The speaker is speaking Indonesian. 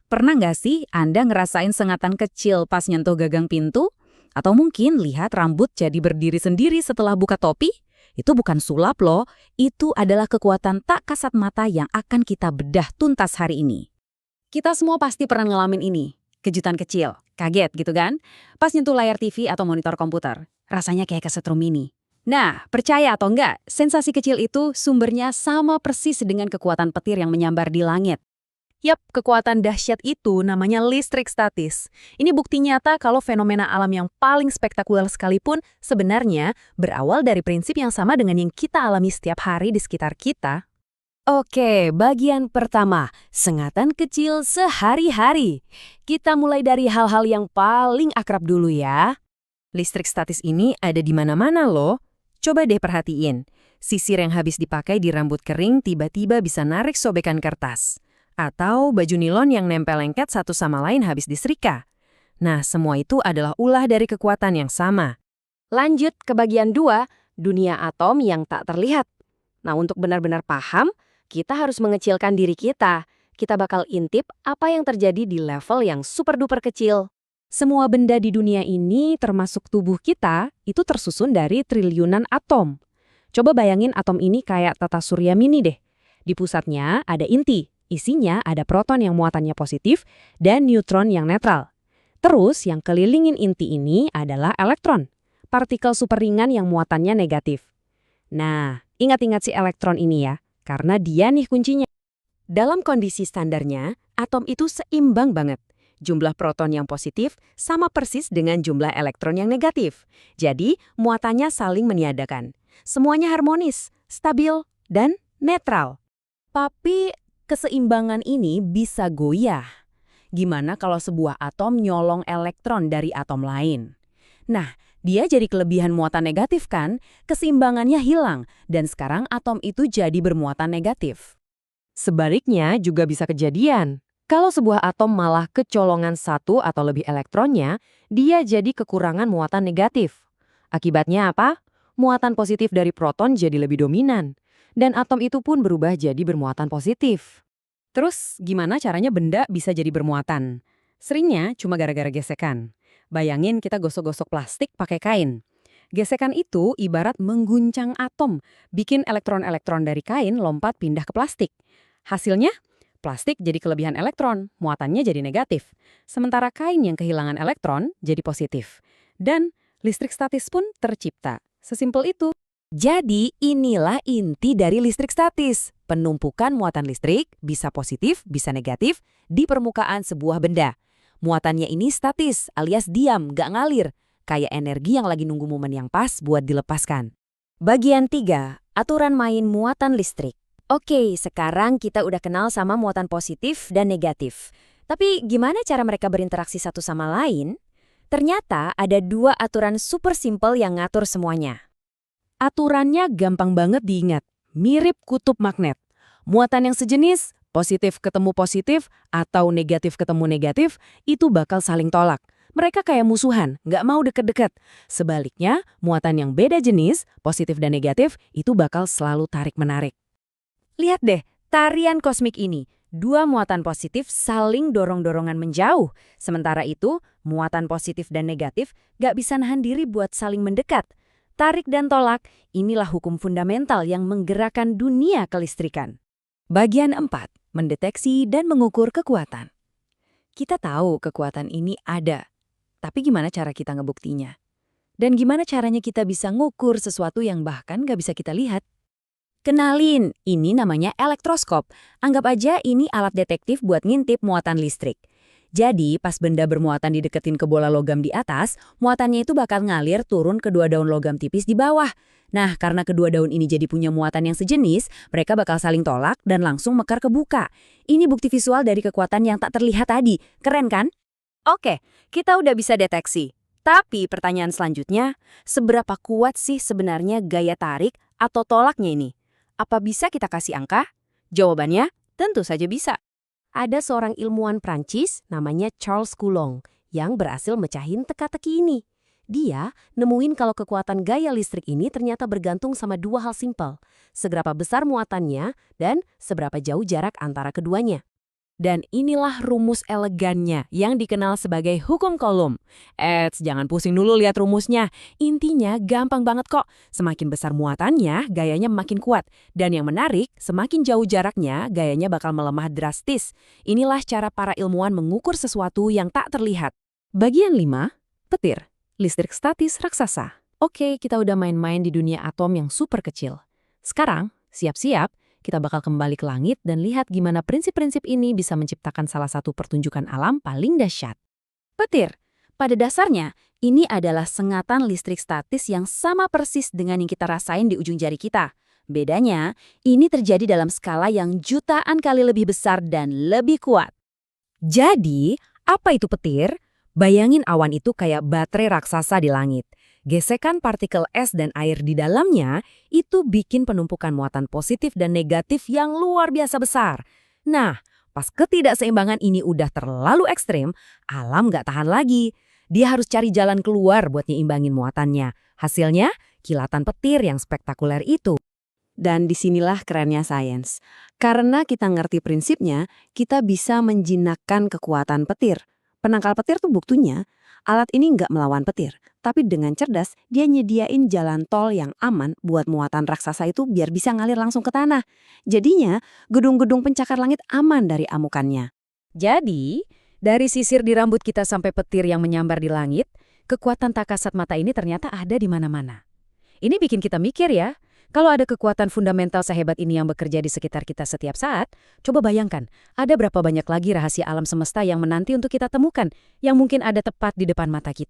Pernah nggak sih Anda ngerasain sengatan kecil pas nyentuh gagang pintu? Atau mungkin lihat rambut jadi berdiri sendiri setelah buka topi? Itu bukan sulap loh, itu adalah kekuatan tak kasat mata yang akan kita bedah tuntas hari ini. Kita semua pasti pernah ngalamin ini, kejutan kecil, kaget gitu kan? Pas nyentuh layar TV atau monitor komputer, rasanya kayak kesetrum mini. Nah, percaya atau enggak, sensasi kecil itu sumbernya sama persis dengan kekuatan petir yang menyambar di langit. Yap, kekuatan dahsyat itu namanya listrik statis. Ini bukti nyata kalau fenomena alam yang paling spektakuler sekalipun sebenarnya berawal dari prinsip yang sama dengan yang kita alami setiap hari di sekitar kita. Oke, bagian pertama, sengatan kecil sehari-hari. Kita mulai dari hal-hal yang paling akrab dulu ya. Listrik statis ini ada di mana-mana loh. Coba deh perhatiin, sisir yang habis dipakai di rambut kering tiba-tiba bisa narik sobekan kertas. Atau baju nilon yang nempel lengket satu sama lain habis disetrika. Nah, semua itu adalah ulah dari kekuatan yang sama. Lanjut ke bagian 2, dunia atom yang tak terlihat. Nah, untuk benar-benar paham, kita harus mengecilkan diri kita. Kita bakal intip apa yang terjadi di level yang super-duper kecil. Semua benda di dunia ini, termasuk tubuh kita, itu tersusun dari triliunan atom. Coba bayangin atom ini kayak tata surya mini deh. Di pusatnya ada inti. Isinya ada proton yang muatannya positif dan neutron yang netral. Terus yang kelilingin inti ini adalah elektron, partikel super ringan yang muatannya negatif. Nah, ingat-ingat si elektron ini ya, karena dia nih kuncinya. Dalam kondisi standarnya, atom itu seimbang banget. Jumlah proton yang positif sama persis dengan jumlah elektron yang negatif. Jadi, muatannya saling meniadakan. Semuanya harmonis, stabil, dan netral. Tapi keseimbangan ini bisa goyah. Gimana kalau sebuah atom nyolong elektron dari atom lain? Nah, dia jadi kelebihan muatan negatif kan? Keseimbangannya hilang, dan sekarang atom itu jadi bermuatan negatif. Sebaliknya juga bisa kejadian. Kalau sebuah atom malah kecolongan satu atau lebih elektronnya, dia jadi kekurangan muatan negatif. Akibatnya apa? Muatan positif dari proton jadi lebih dominan. Dan atom itu pun berubah jadi bermuatan positif. Terus, gimana caranya benda bisa jadi bermuatan? Seringnya cuma gara-gara gesekan. Bayangin kita gosok-gosok plastik pakai kain. Gesekan itu ibarat mengguncang atom, bikin elektron-elektron dari kain lompat pindah ke plastik. Hasilnya, plastik jadi kelebihan elektron, muatannya jadi negatif. Sementara kain yang kehilangan elektron jadi positif. Dan listrik statis pun tercipta. Sesimpel itu. Jadi inilah inti dari listrik statis. Penumpukan muatan listrik bisa positif, bisa negatif di permukaan sebuah benda. Muatannya ini statis alias diam, gak ngalir. Kayak energi yang lagi nunggu momen yang pas buat dilepaskan. Bagian 3, aturan main muatan listrik. Oke, sekarang kita udah kenal sama muatan positif dan negatif. Tapi gimana cara mereka berinteraksi satu sama lain? Ternyata ada 2 aturan super simple yang ngatur semuanya. Aturannya gampang banget diingat, mirip kutub magnet. Muatan yang sejenis, positif ketemu positif, atau negatif ketemu negatif, itu bakal saling tolak. Mereka kayak musuhan, nggak mau deket-deket. Sebaliknya, muatan yang beda jenis, positif dan negatif, itu bakal selalu tarik-menarik. Lihat deh, tarian kosmik ini. 2 muatan positif saling dorong-dorongan menjauh. Sementara itu, muatan positif dan negatif nggak bisa nahan diri buat saling mendekat. Tarik dan tolak, inilah hukum fundamental yang menggerakkan dunia kelistrikan. Bagian 4, mendeteksi dan mengukur kekuatan. Kita tahu kekuatan ini ada, tapi gimana cara kita ngebuktinya? Dan gimana caranya kita bisa ngukur sesuatu yang bahkan nggak bisa kita lihat? Kenalin, ini namanya elektroskop. Anggap aja ini alat detektif buat ngintip muatan listrik. Jadi, pas benda bermuatan dideketin ke bola logam di atas, muatannya itu bakal ngalir turun ke 2 daun logam tipis di bawah. Nah, karena kedua daun ini jadi punya muatan yang sejenis, mereka bakal saling tolak dan langsung mekar kebuka. Ini bukti visual dari kekuatan yang tak terlihat tadi. Keren kan? Oke, kita udah bisa deteksi. Tapi pertanyaan selanjutnya, seberapa kuat sih sebenarnya gaya tarik atau tolaknya ini? Apa bisa kita kasih angka? Jawabannya, tentu saja bisa. Ada seorang ilmuwan Prancis namanya Charles Coulomb yang berhasil mecahin teka-teki ini. Dia nemuin kalau kekuatan gaya listrik ini ternyata bergantung sama 2 hal simpel. Seberapa besar muatannya dan seberapa jauh jarak antara keduanya. Dan inilah rumus elegannya yang dikenal sebagai hukum Coulomb. Jangan pusing dulu lihat rumusnya. Intinya gampang banget kok. Semakin besar muatannya, gayanya makin kuat. Dan yang menarik, semakin jauh jaraknya, gayanya bakal melemah drastis. Inilah cara para ilmuwan mengukur sesuatu yang tak terlihat. Bagian 5, petir, listrik statis raksasa. Oke, kita udah main-main di dunia atom yang super kecil. Sekarang, siap-siap, kita bakal kembali ke langit dan lihat gimana prinsip-prinsip ini bisa menciptakan salah satu pertunjukan alam paling dahsyat. Petir. Pada dasarnya, ini adalah sengatan listrik statis yang sama persis dengan yang kita rasain di ujung jari kita. Bedanya, ini terjadi dalam skala yang jutaan kali lebih besar dan lebih kuat. Jadi, apa itu petir? Bayangin awan itu kayak baterai raksasa di langit. Gesekan partikel es dan air di dalamnya itu bikin penumpukan muatan positif dan negatif yang luar biasa besar. Nah, pas ketidakseimbangan ini udah terlalu ekstrim, alam nggak tahan lagi. Dia harus cari jalan keluar buat nyimbangin muatannya. Hasilnya, kilatan petir yang spektakuler itu. Dan disinilah kerennya sains. Karena kita ngerti prinsipnya, kita bisa menjinakkan kekuatan petir. Penangkal petir tuh buktinya, alat ini nggak melawan petir. Tapi dengan cerdas, dia nyediain jalan tol yang aman buat muatan raksasa itu biar bisa ngalir langsung ke tanah. Jadinya, gedung-gedung pencakar langit aman dari amukannya. Jadi, dari sisir di rambut kita sampai petir yang menyambar di langit, kekuatan tak kasat mata ini ternyata ada di mana-mana. Ini bikin kita mikir ya, kalau ada kekuatan fundamental sehebat ini yang bekerja di sekitar kita setiap saat, coba bayangkan, ada berapa banyak lagi rahasia alam semesta yang menanti untuk kita temukan, yang mungkin ada tepat di depan mata kita.